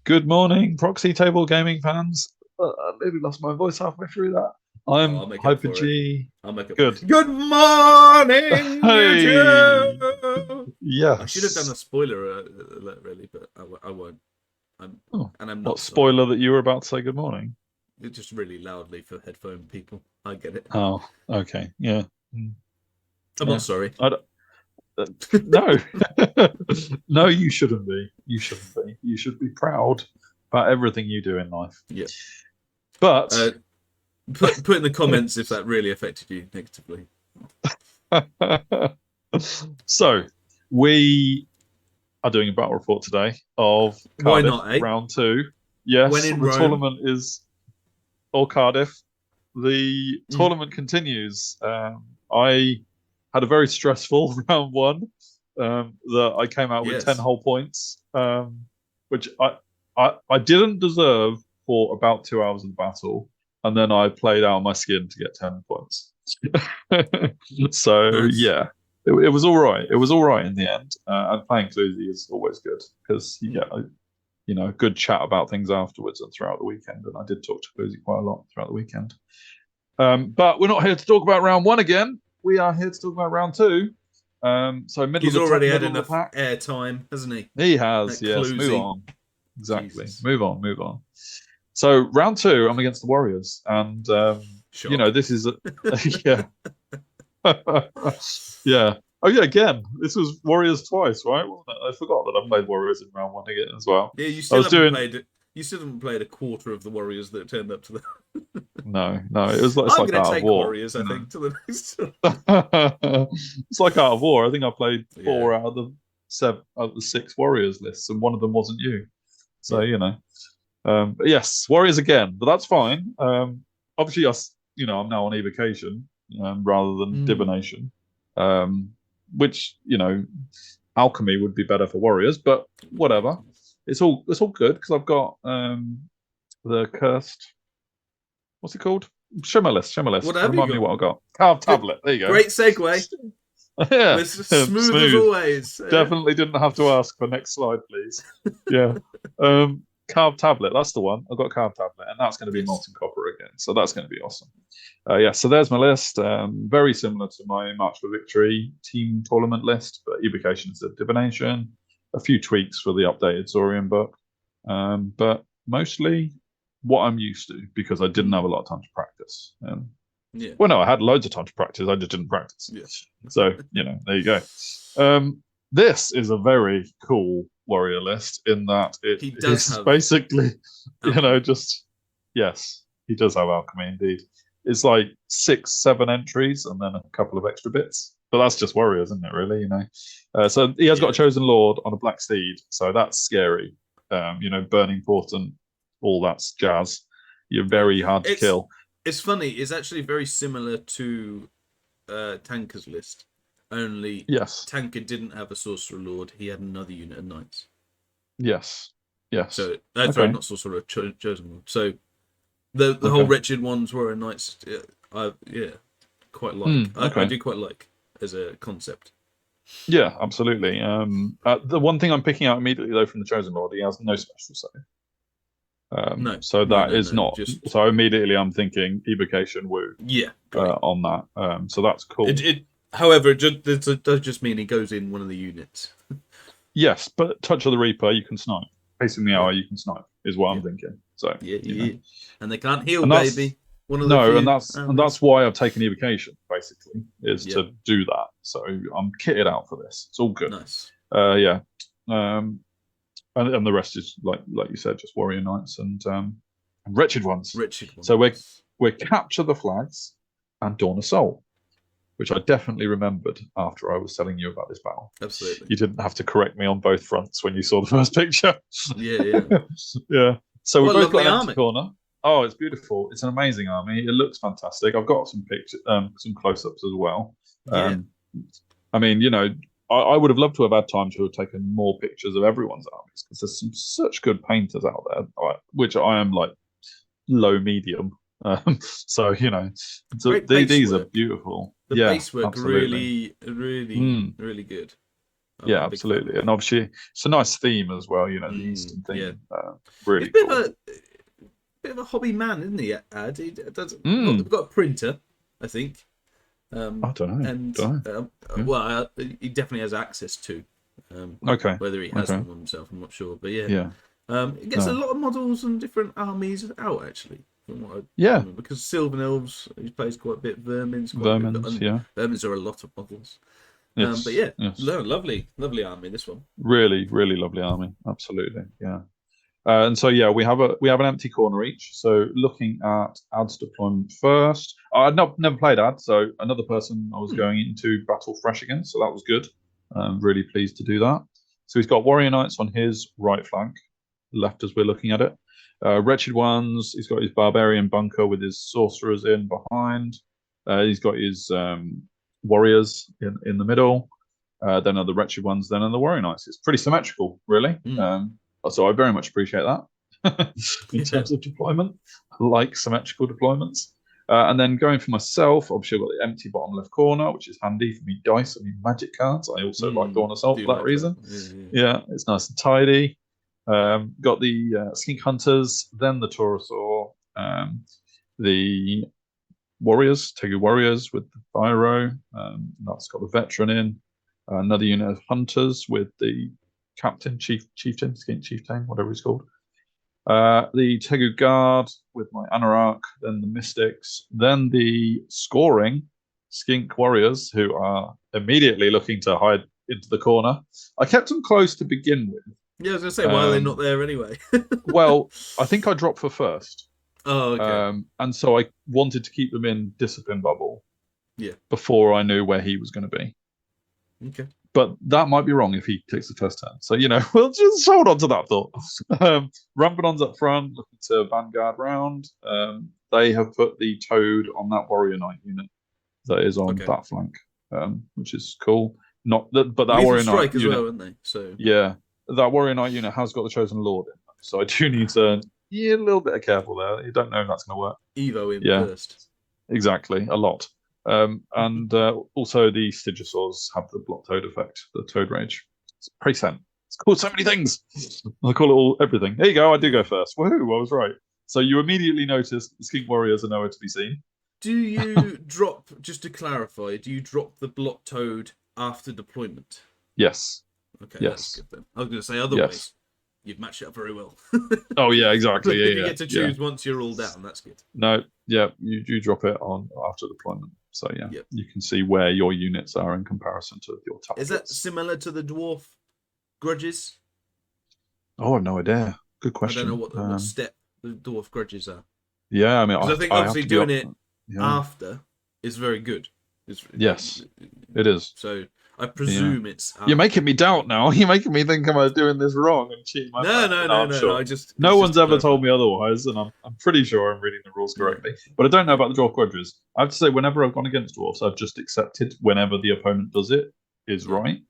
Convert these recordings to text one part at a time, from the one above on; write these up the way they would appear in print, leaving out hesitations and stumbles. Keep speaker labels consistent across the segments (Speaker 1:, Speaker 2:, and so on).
Speaker 1: Good morning, Proxy Table Gaming fans. I nearly lost my voice halfway through that.
Speaker 2: Oh,
Speaker 1: I'm
Speaker 2: I'll make up
Speaker 1: Hyper
Speaker 2: for it.
Speaker 1: G.
Speaker 2: I'll make up for
Speaker 1: Good.
Speaker 2: it. Good morning,
Speaker 1: Hey,
Speaker 2: YouTube! I should have done
Speaker 1: yes.
Speaker 2: a spoiler alert, really, but I won't. I'm,
Speaker 1: Oh,
Speaker 2: and I'm
Speaker 1: what
Speaker 2: not sorry.
Speaker 1: spoiler that you were about to say good morning?
Speaker 2: It's just really loudly for headphone people. I get it.
Speaker 1: Oh, okay. Yeah. Mm,
Speaker 2: I'm
Speaker 1: yeah.
Speaker 2: not sorry.
Speaker 1: No. No, you shouldn't be. You shouldn't be. You should be proud about everything you do in life.
Speaker 2: Yeah.
Speaker 1: But
Speaker 2: Put in the comments if that really affected you negatively.
Speaker 1: so we are doing a battle report today of
Speaker 2: Why
Speaker 1: Cardiff
Speaker 2: not, eh?
Speaker 1: round two.
Speaker 2: When
Speaker 1: Yes,
Speaker 2: in
Speaker 1: the
Speaker 2: Rome.
Speaker 1: tournament is all Cardiff. The
Speaker 2: Mm.
Speaker 1: tournament continues. I had a very stressful round one that I came out with 10
Speaker 2: Yes.
Speaker 1: whole points, which I didn't deserve for about 2 hours of the battle. And then I played out my skin to get 10 points. So,
Speaker 2: Nice.
Speaker 1: yeah, it was all right. It was all right in the end. And playing Cluzy is always good because you get a good chat about things afterwards and throughout the weekend. And I did talk to Cluzy quite a lot throughout the weekend. But we're not here to talk about round one again. We are here to talk about round two. So
Speaker 2: He's already had
Speaker 1: middle of the
Speaker 2: enough
Speaker 1: pack.
Speaker 2: airtime, hasn't he?
Speaker 1: He has,
Speaker 2: That
Speaker 1: yes. Move
Speaker 2: Cluzy.
Speaker 1: on. Exactly.
Speaker 2: Jesus.
Speaker 1: Move on. Move on. So round two, I'm against the Warriors, and
Speaker 2: Shock.
Speaker 1: this is yeah, yeah. Oh yeah, again, this was Warriors twice, right? Wasn't it? I forgot that I played Warriors in round one again as well.
Speaker 2: Yeah, you
Speaker 1: I
Speaker 2: still
Speaker 1: was
Speaker 2: haven't
Speaker 1: doing
Speaker 2: played it. You still haven't played a quarter of the Warriors that turned up to the.
Speaker 1: no, no. It's
Speaker 2: I'm
Speaker 1: like
Speaker 2: going to
Speaker 1: Art of
Speaker 2: take
Speaker 1: War,
Speaker 2: Warriors, I
Speaker 1: you know.
Speaker 2: think, to the next.
Speaker 1: It's like Art of War. I think I played
Speaker 2: Yeah,
Speaker 1: four out of the six Warriors lists, and one of them wasn't you. So
Speaker 2: yeah.
Speaker 1: But yes, Warriors again, but that's fine. Obviously, I'm now on evocation rather than
Speaker 2: Mm.
Speaker 1: divination, which alchemy would be better for Warriors, but whatever. It's all good because I've got the cursed. What's it called? Shimmer
Speaker 2: What
Speaker 1: list.
Speaker 2: have you
Speaker 1: Remind me
Speaker 2: got?
Speaker 1: what I got. Carved
Speaker 2: Good,
Speaker 1: tablet. There you go.
Speaker 2: great segue.
Speaker 1: Yeah,
Speaker 2: With smooth as
Speaker 1: smooth.
Speaker 2: always. Yeah.
Speaker 1: Definitely didn't have to ask for next slide, please. Yeah. Carved tablet, that's the one. I've got carved tablet, and that's going to be
Speaker 2: Yes.
Speaker 1: molten copper again. So that's going to be awesome. Yeah, so there's my list. Very similar to my March for Victory team tournament list, but evocation is a divination. A few tweaks for the updated Saurian book. But mostly what I'm used to because I didn't have a lot of time to practice.
Speaker 2: Yeah.
Speaker 1: Well, no, I had loads of time to practice. I just didn't practice.
Speaker 2: Yeah.
Speaker 1: So, there you go. This is a very cool warrior list in that it
Speaker 2: He does
Speaker 1: is
Speaker 2: have
Speaker 1: basically,
Speaker 2: alchemy.
Speaker 1: yes, he does have alchemy indeed. It's like 6, 7 entries and then a couple of extra bits. But that's just warriors, isn't it, really? So he has got a
Speaker 2: Yeah.
Speaker 1: chosen lord on a black steed. So that's scary. Burning portent, all that's jazz. You're
Speaker 2: Yeah.
Speaker 1: very hard to kill.
Speaker 2: It's funny. It's actually very similar to Tanker's list. Only
Speaker 1: Yes.
Speaker 2: Tanker didn't have a Sorcerer Lord. He had another unit of Knights.
Speaker 1: Yes. Yes.
Speaker 2: So sorry,
Speaker 1: Okay.
Speaker 2: not Sorcerer, Chosen Lord. So the whole
Speaker 1: Okay.
Speaker 2: wretched ones were a Knights. Quite like. I
Speaker 1: Okay.
Speaker 2: do quite like as a concept.
Speaker 1: Yeah, absolutely. The one thing I'm picking out immediately though from the Chosen Lord, he has no special save.
Speaker 2: No,
Speaker 1: So that is
Speaker 2: no.
Speaker 1: not.
Speaker 2: Just
Speaker 1: So immediately I'm thinking evocation woo
Speaker 2: yeah, great.
Speaker 1: on that. So that's cool.
Speaker 2: However, it does just mean he goes in one of the units.
Speaker 1: Yes, but Touch of the Reaper you can snipe. Pacing the Hour
Speaker 2: Yeah,
Speaker 1: you can snipe is what I'm
Speaker 2: yeah,
Speaker 1: thinking. So
Speaker 2: yeah. And they can't heal,
Speaker 1: and that's
Speaker 2: baby. One of the
Speaker 1: no,
Speaker 2: few.
Speaker 1: and that's why I've taken evocation basically is
Speaker 2: Yeah,
Speaker 1: to do that. So I'm kitted out for this. It's all good.
Speaker 2: nice.
Speaker 1: Yeah. And the rest is like you said, just warrior knights and wretched ones.
Speaker 2: Wretched
Speaker 1: So
Speaker 2: ones.
Speaker 1: we're capture the flags and dawn a soul, which I definitely remembered after I was telling you about this battle.
Speaker 2: Absolutely.
Speaker 1: You didn't have to correct me on both fronts when you saw the first picture.
Speaker 2: Yeah.
Speaker 1: Yeah. So
Speaker 2: What
Speaker 1: we've
Speaker 2: a
Speaker 1: both got
Speaker 2: lovely
Speaker 1: an empty
Speaker 2: army.
Speaker 1: corner. Oh, it's beautiful. It's an amazing army. It looks fantastic. I've got some pictures, some close-ups as well.
Speaker 2: Yeah.
Speaker 1: I mean, I would have loved to have had time to have taken more pictures of everyone's armies because there's some such good painters out there, which I am like low medium. So
Speaker 2: Great base
Speaker 1: these are
Speaker 2: work.
Speaker 1: beautiful.
Speaker 2: The
Speaker 1: Yeah,
Speaker 2: base work
Speaker 1: absolutely.
Speaker 2: really good.
Speaker 1: Yeah,
Speaker 2: a big fan
Speaker 1: absolutely.
Speaker 2: of.
Speaker 1: And obviously, it's a nice theme as well. You know, the Eastern
Speaker 2: Yeah,
Speaker 1: theme, really
Speaker 2: he's a bit
Speaker 1: cool.
Speaker 2: of a hobby man, isn't he? Ad, he does
Speaker 1: Mm.
Speaker 2: got a printer, I think.
Speaker 1: I don't know.
Speaker 2: And
Speaker 1: Don't know. Yeah.
Speaker 2: well, he definitely has access to.
Speaker 1: Okay.
Speaker 2: Whether he has
Speaker 1: Okay.
Speaker 2: one himself, I'm not sure. But yeah,
Speaker 1: Yeah.
Speaker 2: it gets a
Speaker 1: No.
Speaker 2: lot of models and different armies out actually. From what I
Speaker 1: Yeah.
Speaker 2: remember, because Sylvan Elves, he plays quite a bit. Vermin's quite a bit.
Speaker 1: Vermins. Yeah.
Speaker 2: Vermins are a lot of models. But
Speaker 1: Yes.
Speaker 2: yeah,
Speaker 1: Yes.
Speaker 2: lovely army. This one.
Speaker 1: Really, really lovely army. Absolutely. Yeah. And so yeah, we have an empty corner each. So looking at ads deployment first, I'd never played ad, so another person I was going into battle fresh against, so that was good. I'm really pleased to do that. So he's got warrior knights on his right flank, left as we're looking at it. Wretched ones. He's got his barbarian bunker with his sorcerers in behind. He's got his warriors in the middle. Then are the wretched ones. Then are the warrior knights. It's pretty symmetrical, really. So I very much appreciate that in terms of deployment. I like symmetrical deployments. And then going for myself, obviously I've got the empty bottom left corner, which is handy for me dice and me magic cards. I also like Dawn Assault for that reason. Yeah, it's nice and tidy. Got the Skink Hunters, then the Taurosaur, the Warriors, Tegu Warriors with the Pyro. That's got the Veteran in. Another unit of Hunters with the Captain, Chieftain, Skink Chieftain, whatever he's called. The Tegu Guard with my Anarach, then the Mystics, then the scoring Skink Warriors, who are immediately looking to hide into the corner. I kept them close to begin with.
Speaker 2: Yeah, I was going to say, why are they not there anyway?
Speaker 1: Well, I think I dropped for first.
Speaker 2: Oh, okay.
Speaker 1: And so I wanted to keep them in Discipline Bubble before I knew where he was going to be.
Speaker 2: Okay.
Speaker 1: But that might be wrong if he takes the first turn. So, we'll just hold on to that thought. Rampedon's up front, looking to Vanguard round. They have put the Toad on that Warrior Knight unit that is on that flank, which is cool. But that Warrior Knight
Speaker 2: as
Speaker 1: unit,
Speaker 2: well, isn't they? So
Speaker 1: yeah, that Warrior Knight unit has got the Chosen Lord in. So I do need to a little bit of careful there. You don't know if that's going to work.
Speaker 2: Evo in first.
Speaker 1: Exactly, a lot. And also the Stygosaurs have the Block Toad effect, the Toad Rage. It's pretty sent. It's called so many things. I call it all everything. Here you go. I do go first. Woohoo! I was right. So you immediately notice the Skink Warriors are nowhere to be seen.
Speaker 2: Do you drop, just to clarify, do you drop the Block Toad after deployment?
Speaker 1: Yes.
Speaker 2: Okay,
Speaker 1: yes.
Speaker 2: That's good then. I was going to say otherwise. You've matched it up very well.
Speaker 1: Oh yeah, exactly.
Speaker 2: If you get to choose once you're all down, that's good.
Speaker 1: No, yeah, you do drop it on after deployment. So you can see where your units are in comparison to your targets.
Speaker 2: Is that similar to the dwarf grudges?
Speaker 1: Oh, I've no idea. Good question.
Speaker 2: I don't know what step the dwarf grudges are.
Speaker 1: Yeah, I mean,
Speaker 2: I think obviously doing it after is very good.
Speaker 1: Yes, it is.
Speaker 2: So I presume it's.
Speaker 1: You're making me doubt now. You're making me think am I doing this wrong and cheating my
Speaker 2: No.
Speaker 1: Sure.
Speaker 2: I just
Speaker 1: no one's ever told me otherwise, and I'm pretty sure I'm reading the rules correctly. But I don't know about the dwarf grudges. I have to say, whenever I've gone against dwarfs, I've just accepted whenever the opponent does it is right.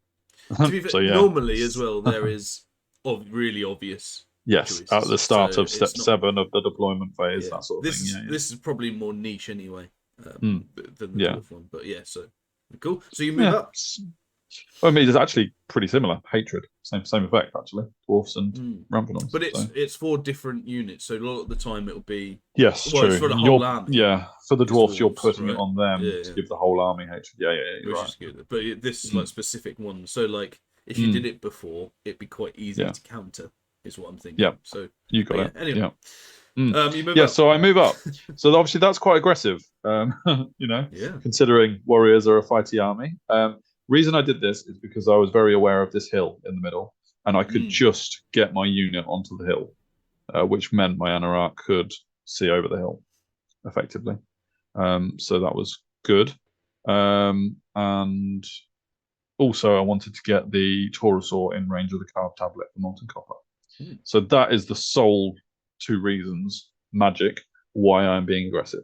Speaker 2: To be fair, normally as well, there is really obvious.
Speaker 1: Yes, choices. At the start of step 7 of the deployment phase, that sort of thing.
Speaker 2: This is probably more niche anyway than the dwarf one. But so cool. So you move up.
Speaker 1: I mean, it's actually pretty similar. Hatred, same effect actually. Dwarfs and Rampedons.
Speaker 2: But it's 4 different units, so a lot of the time it'll be
Speaker 1: true.
Speaker 2: It's for the whole army.
Speaker 1: Yeah, for the dwarfs, you're putting it on them to give the whole army hatred.
Speaker 2: Which is good. But this is like specific ones. So like if you did it before, it'd be quite easy to counter. Is what I'm thinking.
Speaker 1: Yeah.
Speaker 2: So
Speaker 1: you got it.
Speaker 2: Anyway.
Speaker 1: You
Speaker 2: move up.
Speaker 1: So I move up. So obviously that's quite aggressive. Considering warriors are a fighty army. Reason I did this is because I was very aware of this hill in the middle, and I could just get my unit onto the hill, which meant my Anarach could see over the hill effectively. So that was good. And also I wanted to get the Taurosaur in range of the carved tablet for Molten Copper. So that is the sole 2 reasons, magic, why I'm being aggressive.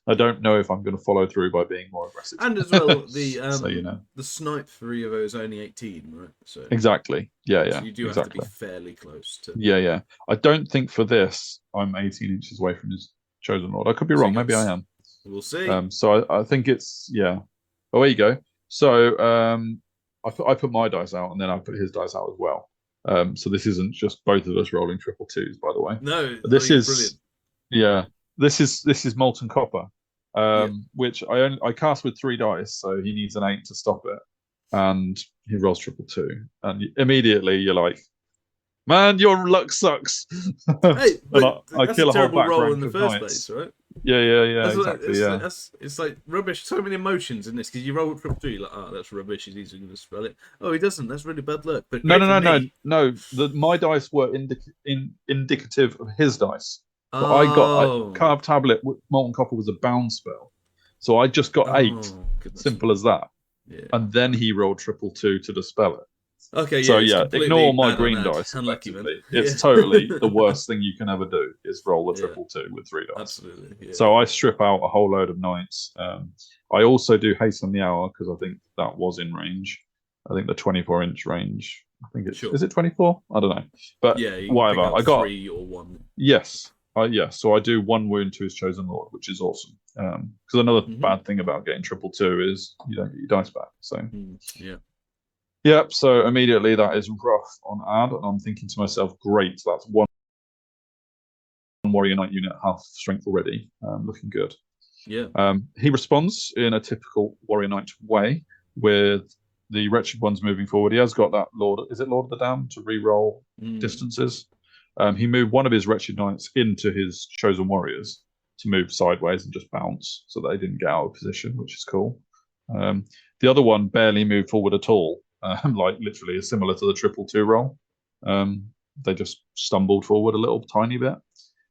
Speaker 1: I don't know if I'm going to follow through by being more aggressive.
Speaker 2: And as well, the the snipe for Evo is only 18, right? So
Speaker 1: exactly. Yeah.
Speaker 2: So you do have to be fairly close to.
Speaker 1: Yeah. I don't think for this I'm 18 inches away from his Chosen Lord. I could be wrong. Maybe I am.
Speaker 2: We'll see.
Speaker 1: So I think it's Oh, there you go. So I put my dice out, and then I put his dice out as well. So this isn't just both of us rolling triple twos, by the way.
Speaker 2: No, I
Speaker 1: This
Speaker 2: think it's
Speaker 1: is
Speaker 2: brilliant.
Speaker 1: this is molten copper,
Speaker 2: Yeah.
Speaker 1: which I cast with 3 dice, so he needs an 8 to stop it, and he rolls triple two, and immediately you're like, man, your luck sucks.
Speaker 2: Hey,
Speaker 1: And
Speaker 2: but
Speaker 1: I
Speaker 2: that's a
Speaker 1: kill a whole
Speaker 2: terrible
Speaker 1: back
Speaker 2: roll in
Speaker 1: rank
Speaker 2: the
Speaker 1: of
Speaker 2: first
Speaker 1: knights.
Speaker 2: place, right?
Speaker 1: Yeah,
Speaker 2: That's like,
Speaker 1: exactly. Yeah.
Speaker 2: it's like rubbish. So many emotions in this because you roll triple two, you're like, oh, that's rubbish. He's easily going to spell it. Oh, he doesn't. That's really bad luck. But great for me.
Speaker 1: No. My dice were indicative of his dice. So
Speaker 2: Oh,
Speaker 1: carved tablet with molten copper was a bound spell, so I just got 8. Simple as that.
Speaker 2: Yeah.
Speaker 1: And then he rolled triple two to dispel it.
Speaker 2: Okay,
Speaker 1: So
Speaker 2: yeah,
Speaker 1: ignore my green dice.
Speaker 2: Unlucky, man.
Speaker 1: It's totally the worst thing you can ever do is roll a triple two with 3 dice.
Speaker 2: Absolutely. Yeah.
Speaker 1: So I strip out a whole load of knights. I also do hasten the hour because I think that was in range. I think the 24-inch range. I think it's is it 24? I don't know. But
Speaker 2: yeah,
Speaker 1: whatever. I got
Speaker 2: 3 or 1.
Speaker 1: Yes. So I do 1 wound to his chosen lord, which is awesome. Because another bad thing about getting triple two is you don't get your dice back. So
Speaker 2: yeah.
Speaker 1: Yep, so immediately that is rough on Ad, and I'm thinking to myself, great, that's 1 warrior knight unit half strength already. Looking good.
Speaker 2: Yeah.
Speaker 1: He responds in a typical warrior knight way with the wretched ones moving forward. He has got that Lord of the Dam to re-roll distances. He moved one of his wretched knights into his chosen warriors to move sideways and just bounce so that they didn't get out of position, which is cool. The other one barely moved forward at all. Like literally similar to the triple two roll. They just stumbled forward a little tiny bit,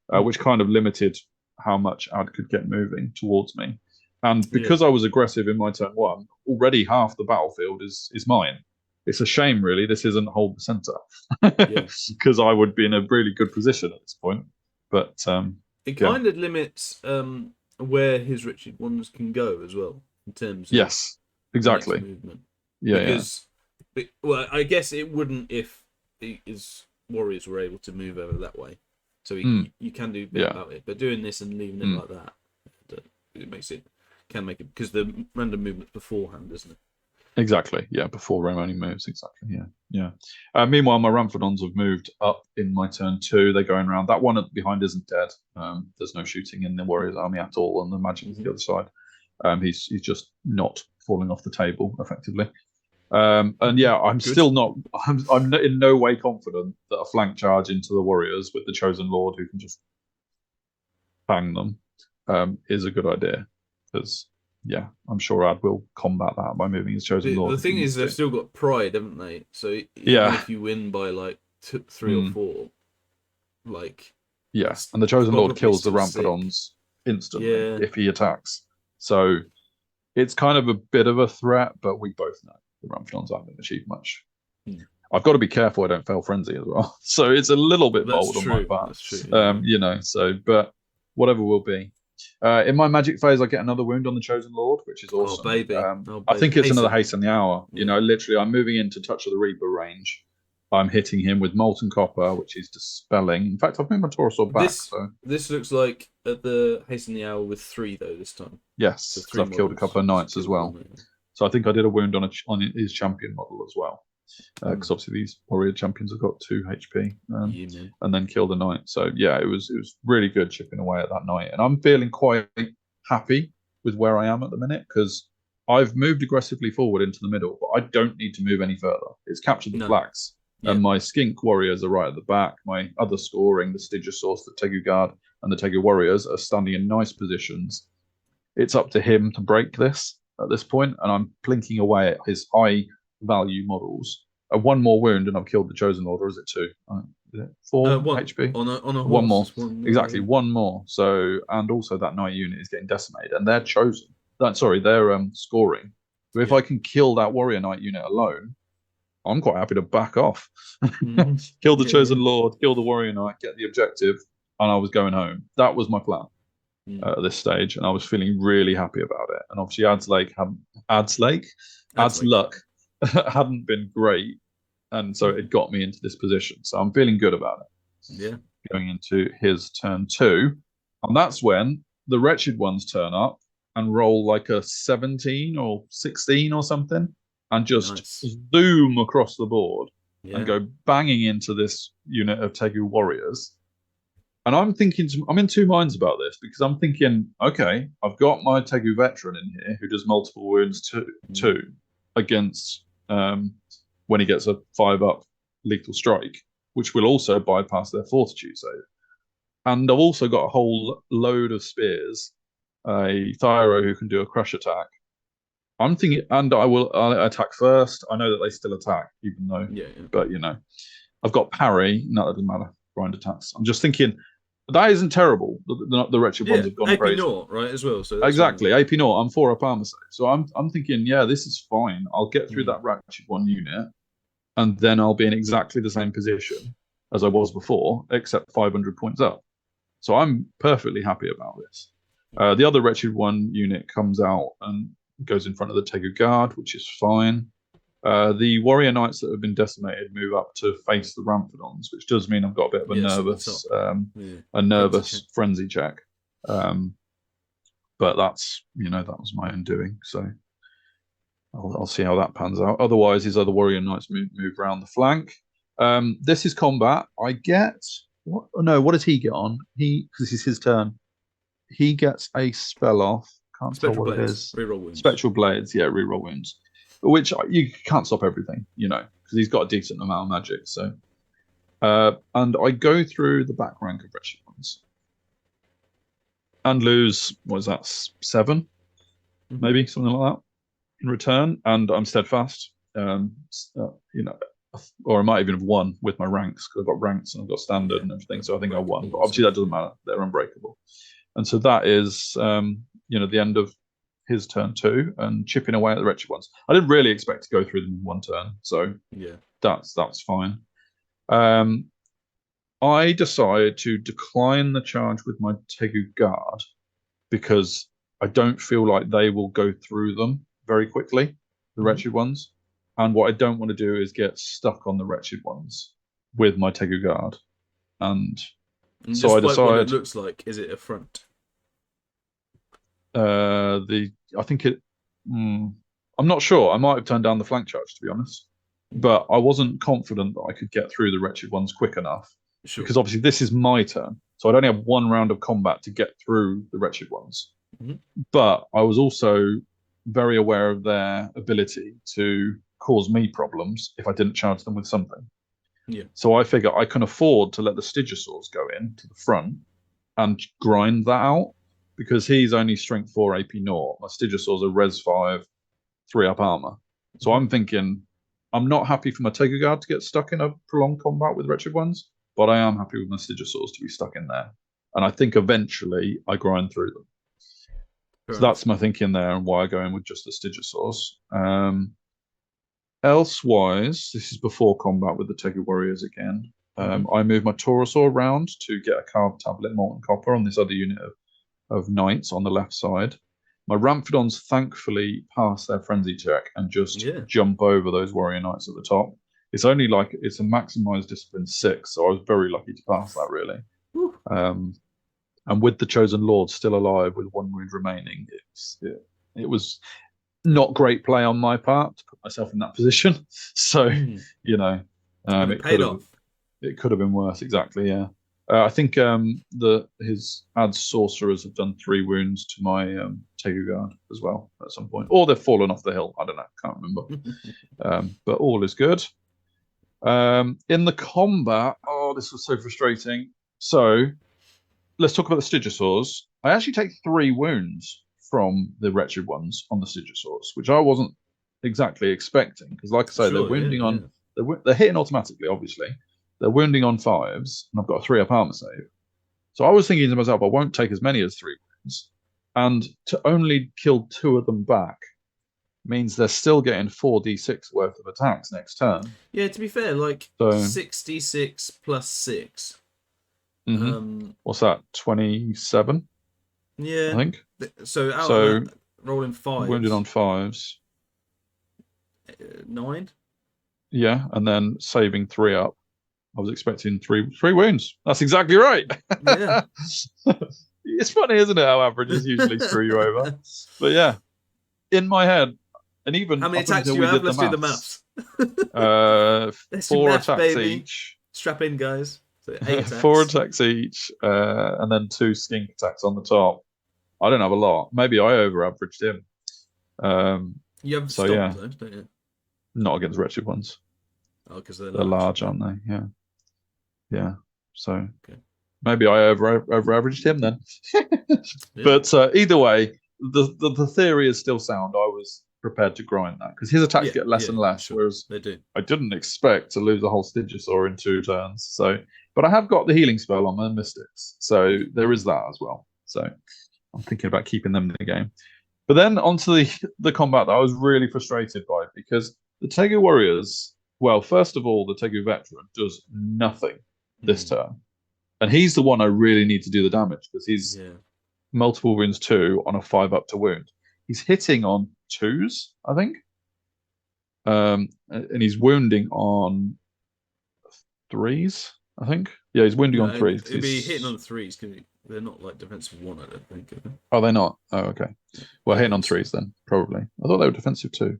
Speaker 1: which kind of limited how much Ad could get moving towards me. And because I was aggressive in my turn 1, already half the battlefield is mine. It's a shame, really, this isn't hold the center, because I would be in a really good position at this point. But
Speaker 2: it kind of limits where his wretched ones can go as well in terms of
Speaker 1: exactly
Speaker 2: movement.
Speaker 1: Because
Speaker 2: well, I guess it wouldn't if his warriors were able to move over that way. So you can do a bit about it, but doing this and leaving it like that, it can make it because the random movement beforehand, isn't it?
Speaker 1: Exactly. Yeah, before Romani moves. Exactly. Yeah. Meanwhile, my Ramphrodons have moved up in my turn 2. They're going around. That one behind isn't dead. There's no shooting in the Warriors army at all, and the magic is the other side. He's just not falling off the table effectively. And yeah, I'm still not. I'm in no way confident that a flank charge into the Warriors with the Chosen Lord who can just bang them is a good idea, because I'm sure Ad will combat that by moving his Chosen Lord.
Speaker 2: The thing is, they've still got pride, haven't they? So even if you win by like 3 or 4, like
Speaker 1: and the Chosen Lord kills the Ramphrodons instantly if he attacks. So it's kind of a bit of a threat, but we both know the Ramphrodons aren't going to achieve much. I've got to be careful I don't fail frenzy as well. So it's a little bit bold on my part.
Speaker 2: That's true.
Speaker 1: So but whatever will be. In my magic phase, I get another wound on the Chosen Lord, which is awesome.
Speaker 2: Oh, baby.
Speaker 1: I think it's another hasten the hour. Literally, I'm moving into Touch of the Reaper range. I'm hitting him with Molten Copper, which is dispelling. In fact, I've moved my Taurosaur back.
Speaker 2: This looks like at the hasten the hour with 3 though this time.
Speaker 1: Yes, because I've killed a couple of knights as well. So I think I did a wound on his champion model as well. Because obviously these warrior champions have got 2 HP, and then killed a knight. So yeah, it was really good chipping away at that knight, and I'm feeling quite happy with where I am at the minute because I've moved aggressively forward into the middle, but I don't need to move any further. It's captured the flags, and my skink warriors are right at the back. My other scoring, the Stygosaurs, the Tegu Guard, and the Tegu warriors are standing in nice positions. It's up to him to break this at this point, and I'm plinking away at his high value models. 1 more wound and I've killed the Chosen Lord, or is it 2? Is it 4
Speaker 2: 1
Speaker 1: HP?
Speaker 2: On a horse,
Speaker 1: 1 more. Exactly, 1 more. So, and also that knight unit is getting decimated, and they're chosen. They're scoring. So if I can kill that warrior knight unit alone, I'm quite happy to back off. Kill the Chosen Lord, kill the warrior knight, get the objective, and I was going home. That was my plan at this stage, and I was feeling really happy about it. And obviously, Ad's luck hadn't been great, and so it got me into this position. So I'm feeling good about it. Going into his turn 2, and that's when the wretched ones turn up and roll like a 17 or 16 or something. and just zoom across the board and go banging into this unit of Tegu warriors. And I'm in two minds about this, because I'm thinking, okay, I've got my Tegu veteran in here who does multiple wounds too against when he gets a 5-up lethal strike, which will also bypass their fortitude save. And I've also got a whole load of spears, a Thyro who can do a crush attack. I'm thinking, and I'll attack first. I know that they still attack, even though, but I've got parry. No, that doesn't matter. Grind attacks. I'm just thinking that isn't terrible. The wretched ones have gone
Speaker 2: AP
Speaker 1: crazy.
Speaker 2: Naught, right, as well. So
Speaker 1: exactly, AP Naught. I'm 4-up armor save, so I'm thinking, yeah, this is fine. I'll get through that wretched one unit, and then I'll be in exactly the same position as I was before, except 500 points up. So I'm perfectly happy about this. The other wretched one unit comes out and goes in front of the Tegu guard, which is fine. The warrior knights that have been decimated move up to face the Ramphadons, which does mean I've got a bit of a nervous frenzy check. But that's that was my own doing. So I'll see how that pans out. Otherwise, his other warrior knights move around the flank. This is combat. I get what? No, what does he get on? Because this is his turn. He gets a spell off. Can't tell what it is.
Speaker 2: Reroll wounds.
Speaker 1: Spectral blades, reroll wounds. Which you can't stop everything, because he's got a decent amount of magic. So, and I go through the back rank of wretched ones and lose, what is that, 7, maybe something like that in return. And I'm steadfast, or I might even have won with my ranks, because I've got ranks and I've got standard and everything. So I think I won, but obviously that doesn't matter. They're unbreakable. And so that is, the end of his turn 2 and chipping away at the wretched ones. I didn't really expect to go through them in one turn, so that's fine. I decide to decline the charge with my Tegu guard because I don't feel like they will go through them very quickly, the wretched ones. And what I don't want to do is get stuck on the wretched ones with my Tegu guard. And so I decide.
Speaker 2: What it looks like, is it a front?
Speaker 1: I think it. I'm not sure. I might have turned down the flank charge, to be honest, but I wasn't confident that I could get through the wretched ones quick enough. Sure. Because obviously this is my turn, so I'd only have one round of combat to get through the wretched ones. But I was also very aware of their ability to cause me problems if I didn't charge them with something. So I figure I can afford to let the Stygosaurs go in to the front and grind that out. Because he's only strength 4 AP 0. My Stygosaurs are res 5, 3-up armor. So I'm thinking, I'm not happy for my Tegu guard to get stuck in a prolonged combat with wretched ones, but I am happy with my Stygosaurs to be stuck in there. And I think eventually I grind through them. So that's my thinking there and why I go in with just the Stygosaurs. Elsewise, this is before combat with the Tegu warriors again. I move my Taurosaur around to get a carved tablet molten copper on this other unit of knights on the left side. My Ramphadons thankfully pass their frenzy check and just jump over those warrior knights at the top. It's only it's a maximized discipline 6, so I was very lucky to pass that, really. And with the chosen lord still alive with 1 wound remaining, it was not great play on my part to put myself in that position. So it paid off. It could have been worse, exactly. I think his adds sorcerers have done 3 wounds to my Tegu guard as well at some point, or they've fallen off the hill. I don't know, can't remember. But all is good. In the combat, this was so frustrating. So let's talk about the Stygosaurs. I actually take 3 wounds from the wretched ones on the Stygosaurs, which I wasn't exactly expecting because, like I say, they're wounding on. They're hitting automatically, obviously. They're wounding on 5s, and I've got a 3-up armor save. So I was thinking to myself, I won't take as many as 3 wounds. And to only kill 2 of them back means they're still getting 4d6 worth of attacks next turn.
Speaker 2: Yeah, to be fair, 66 plus 6.
Speaker 1: What's that, 27?
Speaker 2: Yeah.
Speaker 1: I think.
Speaker 2: So out of that, rolling 5.
Speaker 1: Wounded on 5s.
Speaker 2: 9?
Speaker 1: Yeah, and then saving 3 up. I was expecting 3 wounds. That's exactly right.
Speaker 2: Yeah.
Speaker 1: It's funny, isn't it, how averages usually screw you over? But yeah, in my head, And even
Speaker 2: how many
Speaker 1: up
Speaker 2: attacks
Speaker 1: until
Speaker 2: do you
Speaker 1: we
Speaker 2: have?
Speaker 1: did
Speaker 2: Let's
Speaker 1: the
Speaker 2: do the
Speaker 1: maths.
Speaker 2: maths. Let's do
Speaker 1: 4
Speaker 2: maths,
Speaker 1: attacks
Speaker 2: baby.
Speaker 1: each.
Speaker 2: Strap in, guys. So 8 attacks.
Speaker 1: 4 attacks each, and then 2 skink attacks on the top. I don't have a lot. Maybe I over-averaged him.
Speaker 2: You have
Speaker 1: so
Speaker 2: stomped,
Speaker 1: yeah,
Speaker 2: though, don't you?
Speaker 1: not against wretched ones.
Speaker 2: Oh, because they're
Speaker 1: large, aren't they? Yeah, yeah. So
Speaker 2: okay.
Speaker 1: maybe I over-averaged him then.
Speaker 2: Yeah.
Speaker 1: But either way, the theory is still sound. I was prepared to grind that because his attacks get less and less, whereas
Speaker 2: they do.
Speaker 1: I didn't expect to lose a whole Stygosaur in 2 turns. So, but I have got the healing spell on my Mystics, so there is that as well. So I'm thinking about keeping them in the game. But then onto the combat that I was really frustrated by, because the Tegu Warriors, well, first of all, the Tegu Veteran does nothing this turn. And he's the one I really need to do the damage, because he's multiple wounds 2 on a 5 up to wound. He's hitting on 2s, I think. And he's wounding on 3s, I think. Yeah, he's wounding on 3s.
Speaker 2: It'd be hitting on 3s, because they're not like defensive 1, I don't think.
Speaker 1: Are they not? Oh, okay. Well, hitting on 3s then, probably. I thought they were defensive 2.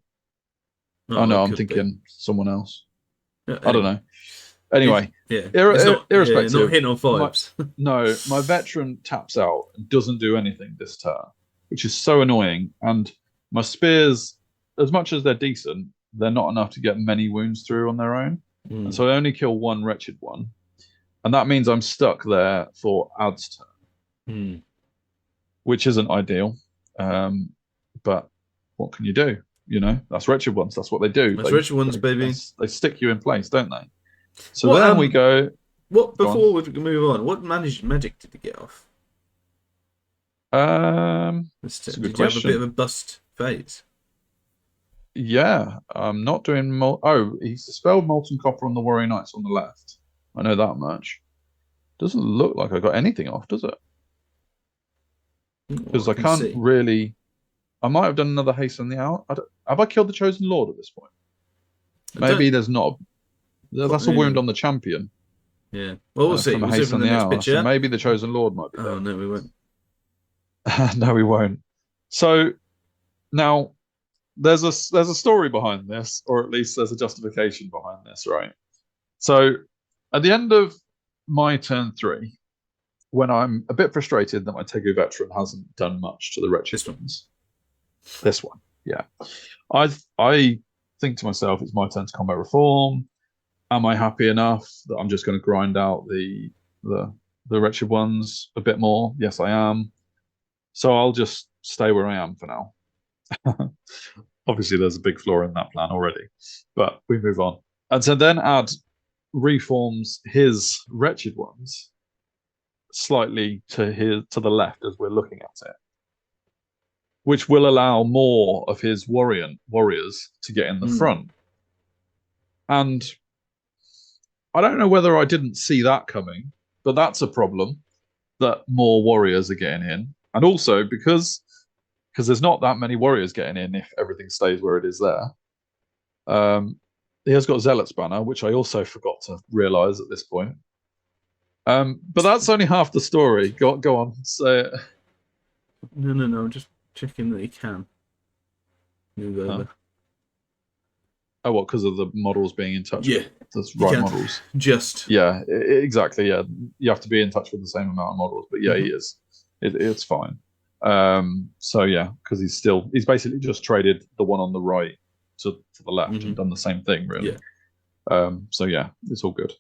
Speaker 1: Oh no, I'm thinking someone else. Anyway. I don't know. Anyway, irrespective.
Speaker 2: Not hitting on 5s.
Speaker 1: No, my veteran taps out and doesn't do anything this turn, which is so annoying. And my spears, as much as they're decent, they're not enough to get many wounds through on their own. And so I only kill 1 wretched one. And that means I'm stuck there for Ad's turn, which isn't ideal. But what can you do? You know, that's wretched ones. That's what they do.
Speaker 2: That's wretched ones, baby.
Speaker 1: They stick you in place, don't they? So then we go.
Speaker 2: What before we move on? What magic did he get off?
Speaker 1: That's a good question.
Speaker 2: Did you have a bit of a bust phase?
Speaker 1: Yeah, I'm not doing. He's dispelled Molten Copper on the Warrior Knights on the left. I know that much. Doesn't look like I got anything off, does it? Because I can't really. I might have done another haste on the out. Have I killed the Chosen Lord at this point? Maybe there's not. That's a wound on the champion.
Speaker 2: Yeah. Well, we'll see.
Speaker 1: From a haste on the hour. So maybe the Chosen Lord might be there.
Speaker 2: Oh, no, we won't.
Speaker 1: No, we won't. So now there's a story behind this, or at least there's a justification behind this, right? So at the end of my turn 3, when I'm a bit frustrated that my Tegu Veteran hasn't done much to the wretched ones. This one, yeah. I think to myself, it's my turn to combat reform. Am I happy enough that I'm just going to grind out the wretched ones a bit more? Yes, I am. So I'll just stay where I am for now. Obviously, there's a big flaw in that plan already, but we move on. And so then Ad reforms his wretched ones slightly to the left as we're looking at it, which will allow more of his warriors to get in the front. And I don't know whether I didn't see that coming, but that's a problem, that more warriors are getting in. And also because there's not that many warriors getting in if everything stays where it is there. He has got Zealot's Banner, which I also forgot to realise at this point. But that's only half the story. Go on, say it.
Speaker 2: No. I'm just checking that he can move over.
Speaker 1: Oh, what? Because of the models being in touch?
Speaker 2: Yeah,
Speaker 1: with the right models.
Speaker 2: Yeah,
Speaker 1: exactly. Yeah, you have to be in touch with the same amount of models. But yeah, he is. It's fine. So yeah, because he's basically just traded the one on the right to the left and done the same thing, really.
Speaker 2: Yeah.
Speaker 1: So yeah, it's all good.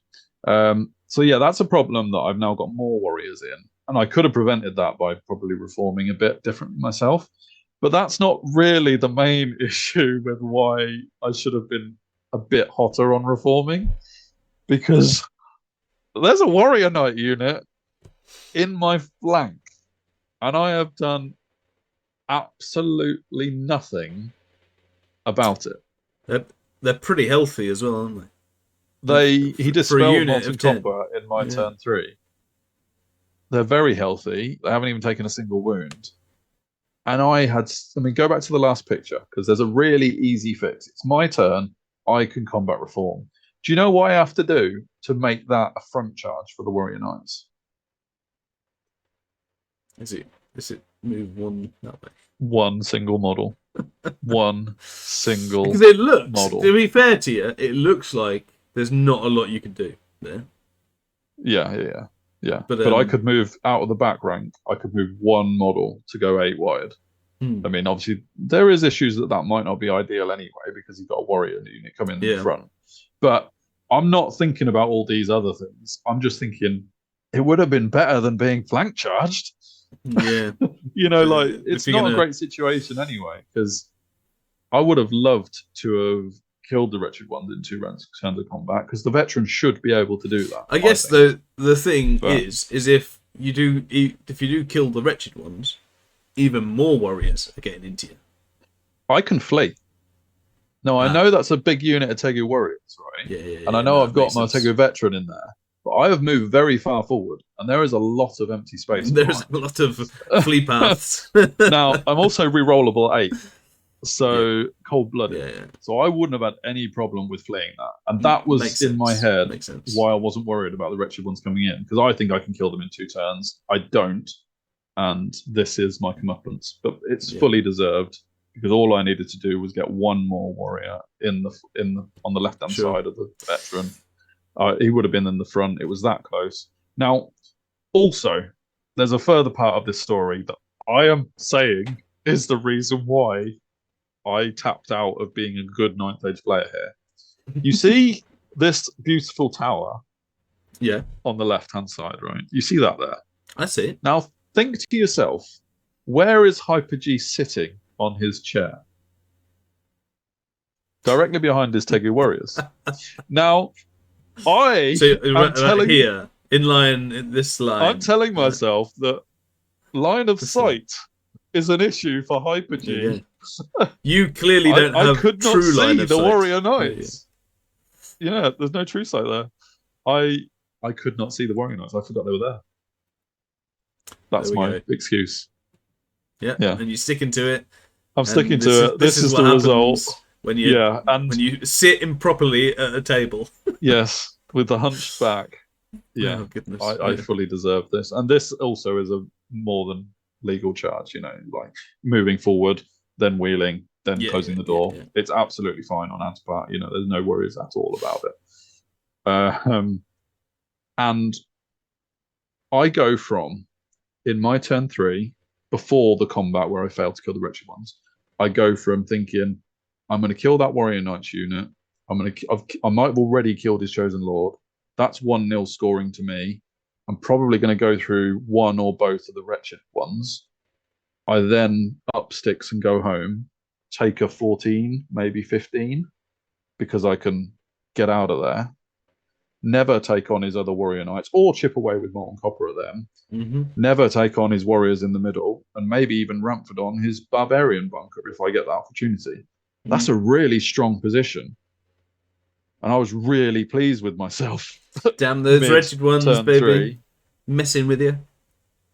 Speaker 1: So yeah, that's a problem that I've now got more warriors in, and I could have prevented that by probably reforming a bit differently myself. But that's not really the main issue with why I should have been a bit hotter on reforming, because there's a warrior knight unit in my flank, and I have done absolutely nothing about it.
Speaker 2: They're pretty healthy as well, aren't they?
Speaker 1: He dispelled Molten Copper in my turn 3. They're very healthy. They haven't even taken a single wound. And go back to the last picture, because there's a really easy fix. It's my turn. I can combat reform. Do you know what I have to do to make that a front charge for the Warrior Knights?
Speaker 2: Is it move one that way?
Speaker 1: One single model. one single
Speaker 2: Because it looks,
Speaker 1: model.
Speaker 2: to be fair to you, it looks like there's not a lot you can do there.
Speaker 1: Yeah.
Speaker 2: But
Speaker 1: I could move out of the back rank. I could move one model to go 8 wide. I mean, obviously, there is issues that might not be ideal anyway, because you've got a warrior unit coming in the front. But I'm not thinking about all these other things. I'm just thinking it would have been better than being flank charged.
Speaker 2: Yeah.
Speaker 1: Like, it's not a great situation anyway, because I would have loved to have killed the Wretched Ones in 2 rounds of combat, because the veteran should be able to do that.
Speaker 2: I guess the thing is if you do kill the Wretched Ones, even more warriors are getting into you.
Speaker 1: I can flee. No, I know that's a big unit of Tegu warriors, right?
Speaker 2: Yeah.
Speaker 1: And I know I've got my Tegu veteran in there, but I have moved very far forward, and there is a lot of empty space.
Speaker 2: There's a lot of flee paths.
Speaker 1: Now, I'm also rerollable 8, so cold-blooded.
Speaker 2: Yeah.
Speaker 1: So I wouldn't have had any problem with fleeing that. And that was in my head why I wasn't worried about the Wretched Ones coming in, because I think I can kill them in 2 turns. I don't, and this is my comeuppance. But it's fully deserved, because all I needed to do was get one more warrior on the left-hand side of the veteran. He would have been in the front. It was that close. Now, also, there's a further part of this story that I am saying is the reason why I tapped out of being a good 9th Age player here. You see this beautiful tower on the left-hand side, right? You see that there?
Speaker 2: I see it.
Speaker 1: Now, think to yourself, where is Hyper G sitting on his chair? Directly behind his Tegu warriors. Now, I'm telling myself that line of sight is an issue for Hyper G.
Speaker 2: You clearly don't have
Speaker 1: I could not
Speaker 2: true
Speaker 1: see
Speaker 2: line of
Speaker 1: the
Speaker 2: sight.
Speaker 1: warrior knights. Yeah, there's no true sight there. I could not see the warrior knights. I forgot they were there. That's my excuse.
Speaker 2: Yeah, and you're sticking to it.
Speaker 1: I'm sticking to it. This is the result.
Speaker 2: When you sit improperly at a table.
Speaker 1: Yes, with the hunched back. Yeah,
Speaker 2: oh, goodness.
Speaker 1: I fully deserve this. And this also is a more than legal charge, like moving forward, then wheeling, then closing the door. It's absolutely fine on Ad's part. There's no worries at all about it. And I go from, in my turn 3, before the combat where I failed to kill the Wretched Ones, I go from thinking, I'm going to kill that Warrior Knights unit. I might have already killed his Chosen Lord. That's 1-0 scoring to me. I'm probably going to go through one or both of the Wretched Ones. I then up sticks and go home, take a 14, maybe 15, because I can get out of there. Never take on his other Warrior Knights, or chip away with Molten Copper at them. Never take on his warriors in the middle, and maybe even Ramford on his Barbarian bunker if I get that opportunity. That's a really strong position. And I was really pleased with myself.
Speaker 2: Damn, those Wretched Ones, baby.
Speaker 1: 3.
Speaker 2: Messing with you.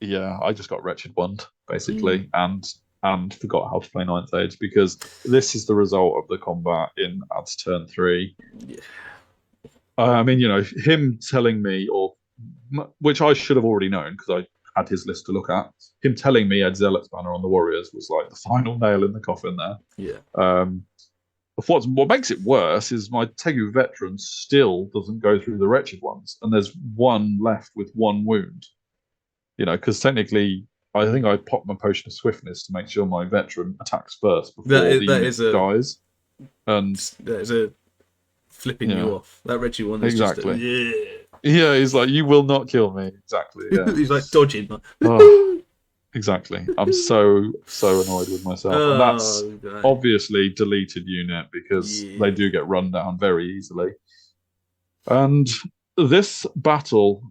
Speaker 1: Yeah, I just got Wretched One, basically, and forgot how to play 9th Age, because this is the result of the combat in Ad's turn 3.
Speaker 2: Yeah.
Speaker 1: I mean, him telling me, which I should have already known because I had his list to look at, him telling me Ed Zealot's banner on the Warriors was like the final nail in the coffin there.
Speaker 2: Yeah.
Speaker 1: What makes it worse is my Tegu veteran still doesn't go through the Wretched Ones, and there's one left with 1 wound. Because technically, I think I popped my potion of swiftness to make sure my veteran attacks first before the unit dies. And
Speaker 2: that is a flipping you off. That Wretched One is
Speaker 1: exactly.
Speaker 2: Just
Speaker 1: yeah, he's like, you will not kill me. Exactly. Yeah.
Speaker 2: He's like dodging.
Speaker 1: Exactly. I'm so annoyed with myself. And that's obviously deleted unit, because they do get run down very easily. And this battle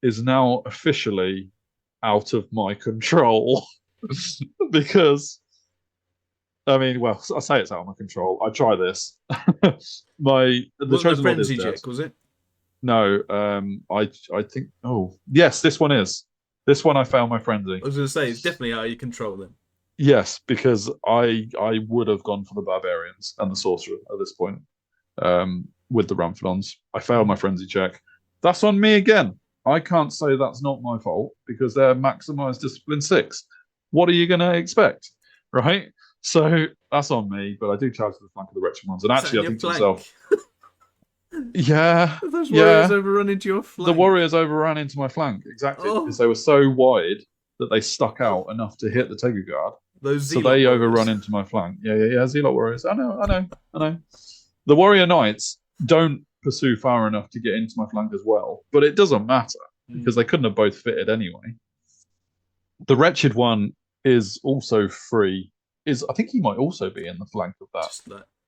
Speaker 1: is now officially out of my control. Because, I mean, well, I say it's out of my control. I try this. The Chosen Lord is dead.
Speaker 2: Check, was it?
Speaker 1: No, I think. Oh, yes, this one is. This one I failed my frenzy.
Speaker 2: I was going to say, it's definitely out of your control then.
Speaker 1: Yes, because I would have gone for the Barbarians and the Sorcerer at this point with the Ramphilons. I failed my frenzy check. That's on me again. I can't say that's not my fault, because they're maximized discipline 6. What are you going to expect, right? So that's on me, but I do charge to the flank of the wretched ones. And
Speaker 2: Is that in
Speaker 1: actually, I
Speaker 2: your
Speaker 1: think to
Speaker 2: flank?
Speaker 1: myself, yeah,
Speaker 2: Those warriors
Speaker 1: yeah,
Speaker 2: overrun into your
Speaker 1: the
Speaker 2: flank.
Speaker 1: warriors overran into my flank exactly because
Speaker 2: Oh,
Speaker 1: they were so wide that they stuck
Speaker 2: oh,
Speaker 1: out enough to hit the Tegur guard.
Speaker 2: those
Speaker 1: So
Speaker 2: zealot
Speaker 1: they
Speaker 2: warriors.
Speaker 1: overrun into my flank. Yeah. Zealot warriors. I know. The warrior knights don't pursue far enough to get into my flank as well, but it doesn't matter because they couldn't have both fitted anyway. The wretched one is also free. I think he might also be in the flank of that.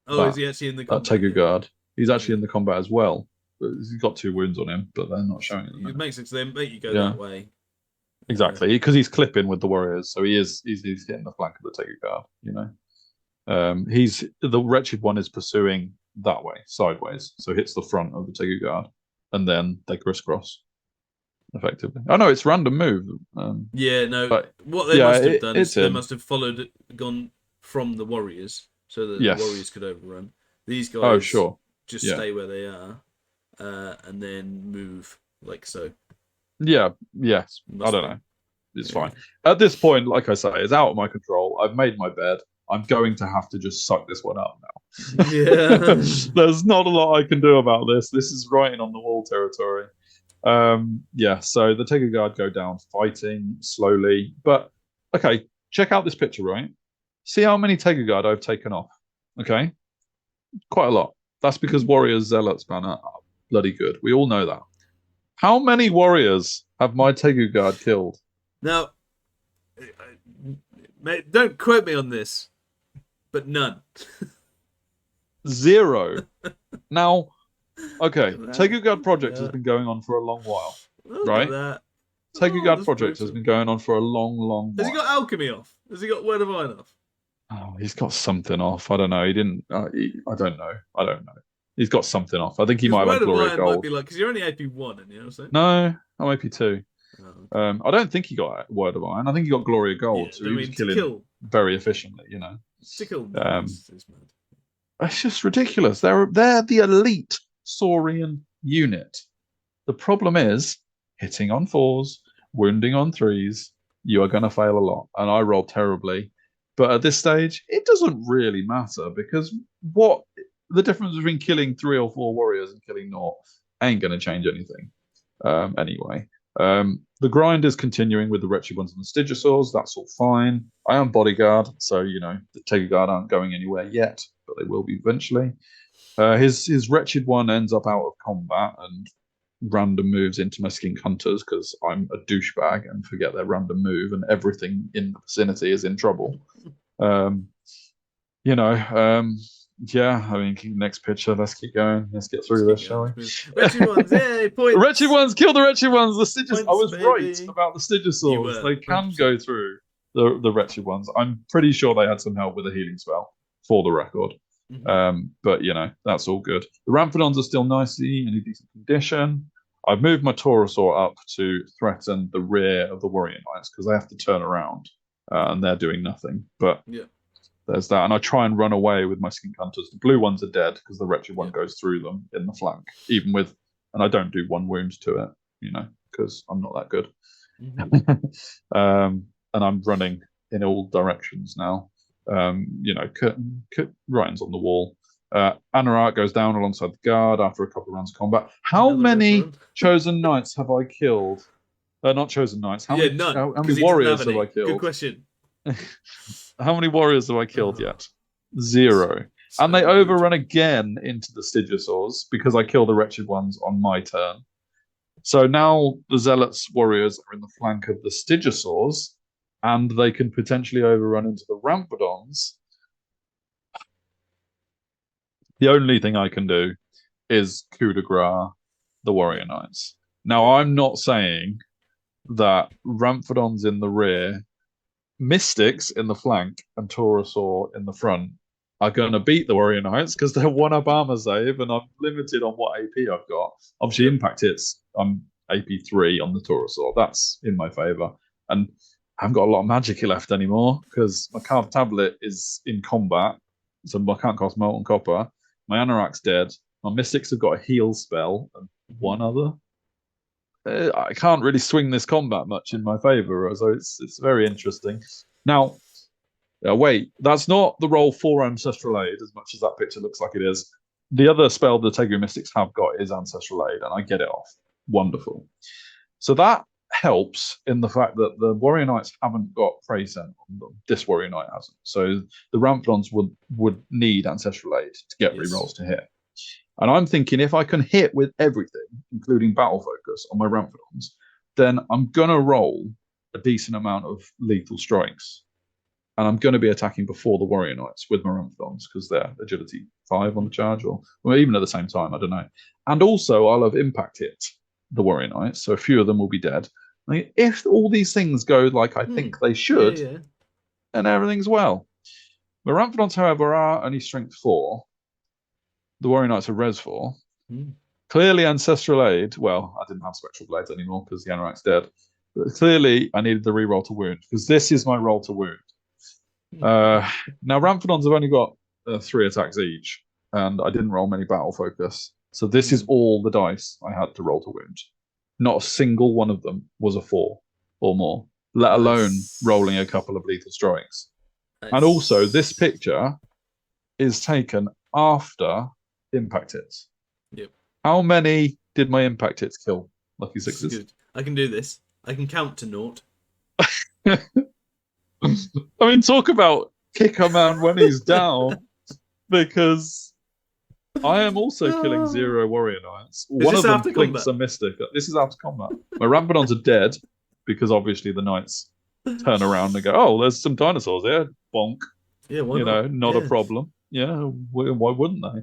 Speaker 2: Is he actually in the combat?
Speaker 1: That Tegur guard. He's actually in the combat as well. He's got 2 wounds on him, but they're not showing it.
Speaker 2: It makes sense. They make you go that way.
Speaker 1: Exactly, because he's clipping with the warriors, so he's hitting the flank of the Tegur guard. He's the wretched one is pursuing that way, sideways, so hits the front of the Tegur guard, and then they crisscross effectively. Oh no, it's random move.
Speaker 2: But what they must have done is they must have gone from the warriors, so that the warriors could overrun. These guys, just stay where they are, and then move like so.
Speaker 1: Yes. I don't know. It's fine. At this point, like I say, it's out of my control. I've made my bed. I'm going to have to just suck this one up now.
Speaker 2: Yeah.
Speaker 1: There's not a lot I can do about this. This is writing on the wall territory. So the Tegur guard go down fighting slowly. But, okay, check out this picture, right? See how many Tegur guard I've taken off. Okay? Quite a lot. That's because warriors, zealots, banner are bloody good. We all know that. How many warriors have my Tegur guard killed?
Speaker 2: Now, mate, don't quote me on this, but none.
Speaker 1: 0. Now, okay, Tegur guard project has been going on for a long while, right? Tegur guard project has been going on for a long while.
Speaker 2: Has he got alchemy off? Has he got word of iron off?
Speaker 1: Oh, he's got something off. I don't know. He didn't. I don't know. He's got something off. I think he might have Glory Gold. Might be
Speaker 2: like, because you're only AP 1, and you know what I'm saying?
Speaker 1: No, I'm AP 2. Oh, okay. I don't think he got Word of Iron. I think he got Glory of Gold. So he was killing very efficiently,
Speaker 2: To kill is mad.
Speaker 1: It's just ridiculous. They're the elite Saurian unit. The problem is hitting on 4s, wounding on 3s. You are going to fail a lot, and I rolled terribly. But at this stage, it doesn't really matter because what the difference between killing 3 or 4 warriors and killing 0 ain't going to change anything. Anyway, the grind is continuing with the wretched ones and the Stygisaurs. That's all fine. I am bodyguard, so the Tegur guard aren't going anywhere yet, but they will be eventually. His wretched one ends up out of combat and random moves into my skink hunters because I'm a douchebag and forget their random move, and everything in the vicinity is in trouble. Next picture. Let's keep going. Let's get through this, shall we?
Speaker 2: Wretched ones, yay, points.
Speaker 1: The wretched ones, kill the wretched ones. The Stygisaurs. I was right about the Stygisaurs. They can go through the wretched ones. I'm pretty sure they had some help with a healing spell, for the record. But that's all good. The Ramphadons are still nicely in a decent condition. I've moved my Taurosaur up to threaten the rear of the Warrior Knights because they have to turn around and they're doing nothing. But there's that. And I try and run away with my skink hunters. The blue ones are dead because the wretched one goes through them in the flank, and I don't do 1 wound to it, because I'm not that good. And I'm running in all directions now. Writing's on the wall. Anorak goes down alongside the guard after a couple of rounds of combat. How many chosen knights have I killed? Not chosen knights. How many warriors have I killed?
Speaker 2: Good question.
Speaker 1: How many warriors have I killed yet? 0. And they overrun again into the Stygisaurs because I kill the wretched ones on my turn. So now the Zealots warriors are in the flank of the Stygisaurs, and they can potentially overrun into the Ramphadons. The only thing I can do is coup de grace the Warrior Knights. Now, I'm not saying that Ramphadons in the rear, Mystics in the flank, and Taurosaur in the front are going to beat the Warrior Knights because they're 1-up armor save, and I'm limited on what AP I've got. Obviously, impact hits, I'm AP 3 on the Taurosaur. That's in my favour. And I haven't got a lot of magic left anymore because my carved tablet is in combat, so I can't cast Molten Copper. My Anorak's dead. My Mystics have got a heal spell and 1 other. I can't really swing this combat much in my favour, so it's very interesting. Now, Wait, that's not the role for Ancestral Aid, as much as that picture looks like it is. The other spell the Tegri Mystics have got is Ancestral Aid, and I get it off. Wonderful. So that helps in the fact that the Warrior Knights haven't got Prey Scent on them. This Warrior Knight hasn't. So the Ramphrodons would need Ancestral Aid to get rerolls to hit. And I'm thinking if I can hit with everything, including Battle Focus on my Ramphrodons, then I'm going to roll a decent amount of lethal strikes. And I'm going to be attacking before the Warrior Knights with my Ramphrodons because they're agility 5 on the charge, or even at the same time, I don't know. And also, I'll have impact hit the Warrior Knights, so a few of them will be dead. Like, if all these things go like I think they should, then everything's well. The Ramphrodons, however, are only strength 4. The Warrior Knights are res 4. Clearly, Ancestral Aid. Well, I didn't have Spectral Blades anymore because the Anorak's dead. But clearly, I needed the reroll to wound because this is my roll to wound. Now, Ramphrodons have only got 3 attacks each, and I didn't roll many Battle Focus. So this is all the dice I had to roll to wound. Not a single one of them was a 4 or more, let alone rolling a couple of lethal strikes. And also, this picture is taken after impact hits.
Speaker 2: Yep.
Speaker 1: How many did my impact hits kill? Lucky sixes.
Speaker 2: I can do this. I can count to 0.
Speaker 1: I mean, talk about kick a man when he's down, because I am also killing 0 Warrior Knights. One of them blinks a Mystic. This is after combat. My Ramphrodons are dead because obviously the Knights turn around and go, "Oh, there's some dinosaurs here." Bonk.
Speaker 2: Yeah, why not?
Speaker 1: Not a problem. Yeah, why wouldn't they?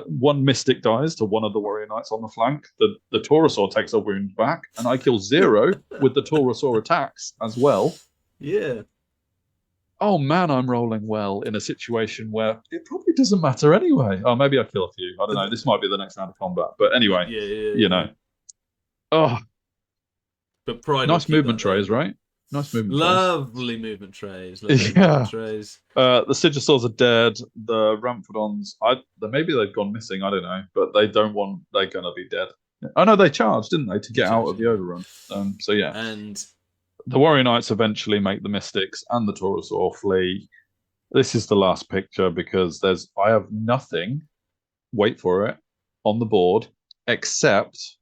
Speaker 1: One Mystic dies to one of the Warrior Knights on the flank. The Taurosaur takes a wound back, and I kill 0 with the Taurosaur attacks as well.
Speaker 2: Yeah.
Speaker 1: Oh man, I'm rolling well in a situation where it probably doesn't matter anyway. Oh, maybe I kill a few. I don't know. This might be the next round of combat. But anyway, you know. Oh.
Speaker 2: But pride.
Speaker 1: Nice movement trays, right? Nice movement trays.
Speaker 2: Lovely movement trays. Movement trays.
Speaker 1: The Sigisaurs are dead. The Ramphrodons, maybe they've gone missing. I don't know. But they're going to be dead. Oh, no, they charged, didn't they, to get out of the overrun. So, yeah.
Speaker 2: And
Speaker 1: the Warrior Knights eventually make the Mystics and the Taurosaur flee. This is the last picture because I have nothing, wait for it, on the board except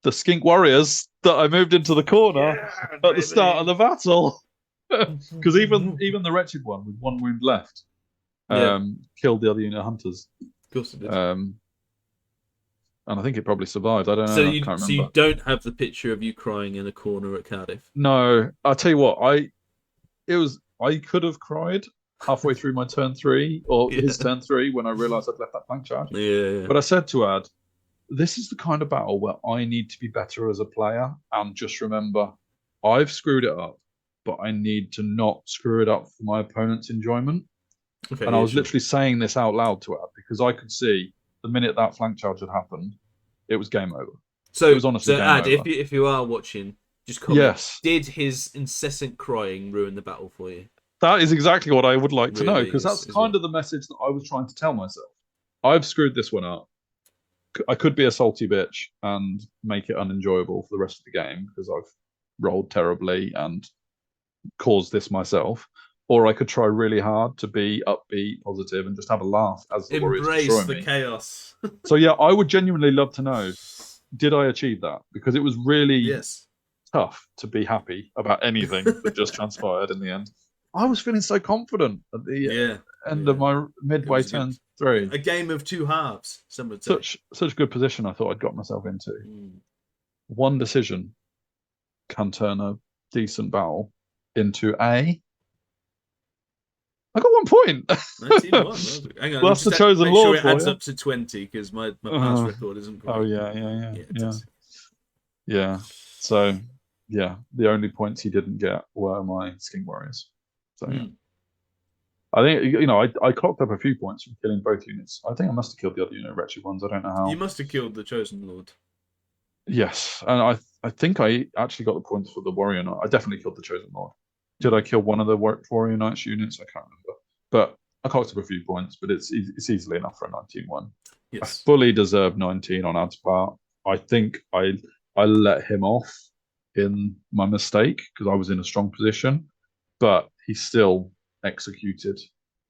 Speaker 1: the Skink Warriors that I moved into the corner at the start of the battle. Because even the Wretched one with 1 wound left killed the other unit of Hunters.
Speaker 2: Of course it did.
Speaker 1: And I think it probably survived. I don't know. I can't remember.
Speaker 2: So you don't have the picture of you crying in a corner at Cardiff?
Speaker 1: No. I'll tell you what. I could have cried halfway through my turn 3 or his turn 3 when I realised I'd left that flank charge.
Speaker 2: Yeah.
Speaker 1: But I said to Ad, this is the kind of battle where I need to be better as a player and just remember I've screwed it up, but I need to not screw it up for my opponent's enjoyment. Okay, and I was literally saying this out loud to Ad because I could see the minute that flank charge had happened, it was game over.
Speaker 2: So,
Speaker 1: it was honestly game
Speaker 2: Ad,
Speaker 1: over.
Speaker 2: if you are watching, just comment. Yes. Did his incessant crying ruin the battle for you?
Speaker 1: That is exactly what I would like to know, because that's kind of the message that I was trying to tell myself. I've screwed this one up. I could be a salty bitch and make it unenjoyable for the rest of the game because I've rolled terribly and caused this myself. Or I could try really hard to be upbeat, positive, and just have a laugh as the Warriors destroy me.
Speaker 2: Embrace the chaos.
Speaker 1: So yeah, I would genuinely love to know, did I achieve that? Because it was really tough to be happy about anything that just transpired in the end. I was feeling so confident at the end of my midway turn 3.
Speaker 2: A game of 2 halves, some would say.
Speaker 1: Such a good position I thought I'd got myself into. One decision can turn a decent battle into a... I got 1 point.
Speaker 2: 19-1. Hang on,
Speaker 1: that's the chosen lord.
Speaker 2: Make sure it adds up to 20 because my past record isn't great.
Speaker 1: Oh yeah. So yeah, the only points he didn't get were my Skink Warriors. So yeah. I think I clocked up a few points from killing both units. I think I must have killed the other unit, Wretched ones. I don't know how.
Speaker 2: You must have killed the Chosen Lord.
Speaker 1: Yes, and I think I actually got the points for the Warrior Knight. I definitely killed the Chosen Lord. Did I kill one of the Warrior Knights units? I can't remember. But I clocked up a few points, but it's easily enough for a 19-1.
Speaker 2: Yes.
Speaker 1: I fully deserve 19 on Ad's part. I think I let him off in my mistake because I was in a strong position, but he still executed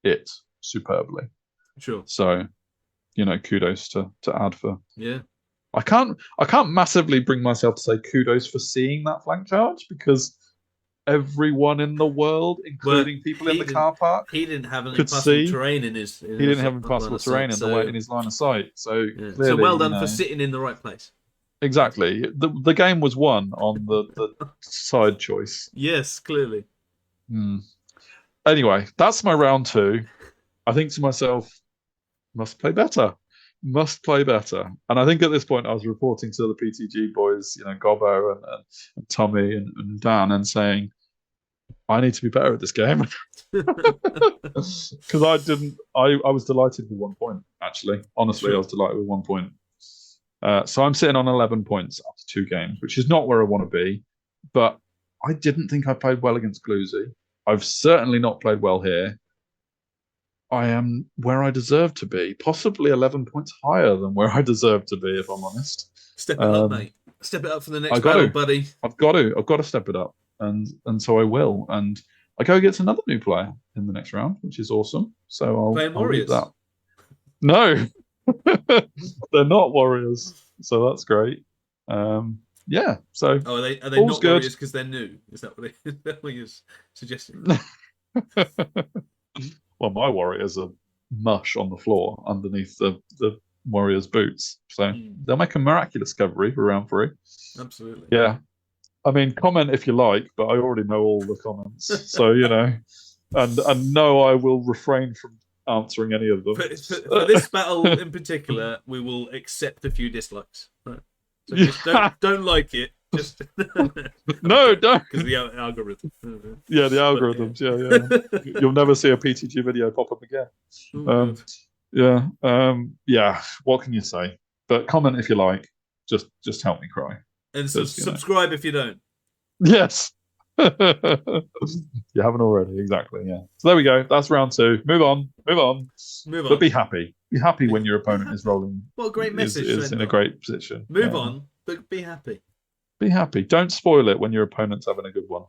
Speaker 1: it superbly.
Speaker 2: Sure.
Speaker 1: So, kudos to Ad for.
Speaker 2: Yeah.
Speaker 1: I can't massively bring myself to say kudos for seeing that flank charge, because everyone in the world, including people in the car park,
Speaker 2: he didn't have any
Speaker 1: could
Speaker 2: impassable
Speaker 1: see.
Speaker 2: terrain in his.
Speaker 1: He didn't have impassable terrain in his line of sight. So
Speaker 2: yeah.
Speaker 1: clearly,
Speaker 2: so well done for sitting in the right place.
Speaker 1: Exactly. The game was won on the side choice.
Speaker 2: Yes, clearly.
Speaker 1: Anyway, that's my round 2. I think to myself, must play better. And I think at this point I was reporting to the PTG boys, Gobbo and Tommy and Dan, and saying, I need to be better at this game. Because I was delighted with 1 point, actually. Honestly, I was delighted with 1 point. So I'm sitting on 11 points after 2 games, which is not where I want to be. But I didn't think I played well against Gluzy. I've certainly not played well here. I am where I deserve to be, possibly 11 points higher than where I deserve to be, if I'm honest.
Speaker 2: Step it up, mate. Step it up for the next battle, buddy.
Speaker 1: I've got to step it up, and so I will. And I go against another new player in the next round, which is awesome. So I'll
Speaker 2: Warriors.
Speaker 1: That. No, they're not Warriors, so that's great. Yeah. So
Speaker 2: are they not good. Warriors because they're new? Is that what you're suggesting?
Speaker 1: Well, my Warriors are mush on the floor underneath the Warriors' boots. So they'll make a miraculous recovery for round 3.
Speaker 2: Absolutely.
Speaker 1: Yeah. I mean, comment if you like, but I already know all the comments. So, and no, I will refrain from answering any of them.
Speaker 2: For this battle in particular, we will accept a few dislikes. Right? So just don't like it. Just
Speaker 1: no, don't.
Speaker 2: Because the algorithm.
Speaker 1: Yeah, the algorithms. Yeah. You'll never see a PTG video pop up again. Yeah. What can you say? But comment if you like. Just help me cry.
Speaker 2: And subscribe if you don't.
Speaker 1: Yes. You haven't already. Exactly. Yeah. So there we go. That's round 2. Move on. But be happy. Be happy when your opponent is rolling.
Speaker 2: What a great message.
Speaker 1: Is in a great position.
Speaker 2: Move on, but be happy.
Speaker 1: Be happy. Don't spoil it when your opponent's having a good one.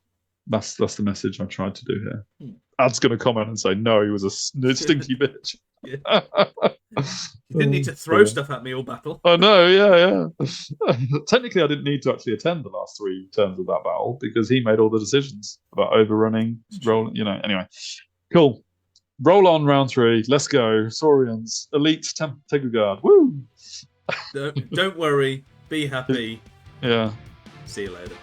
Speaker 1: That's the message I've tried to do here. Ad's going to comment and say, no, he was a stinky bitch.
Speaker 2: Yeah. You didn't need to throw stuff at me all battle.
Speaker 1: Oh, no, yeah. Technically, I didn't need to actually attend the last 3 turns of that battle because he made all the decisions about overrunning, rolling, Anyway, cool. Roll on round 3. Let's go. Saurians, Elite, Temple Guard. Woo!
Speaker 2: Don't worry. Be happy.
Speaker 1: Yeah.
Speaker 2: See you later.